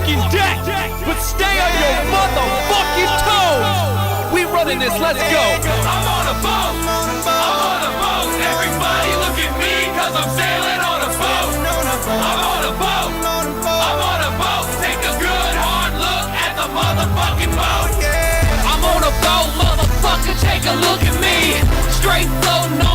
fucking deck, but stay on your motherfucking toes. We running this, let's go. I'm on a boat, I'm on a boat. Everybody look at me, cause I'm sailing on a boat. I'm on a boat, I'm on a boat. Take a good hard look at the motherfucking boat. I'm on a boat, motherfucker, take a look at me. Straight floating on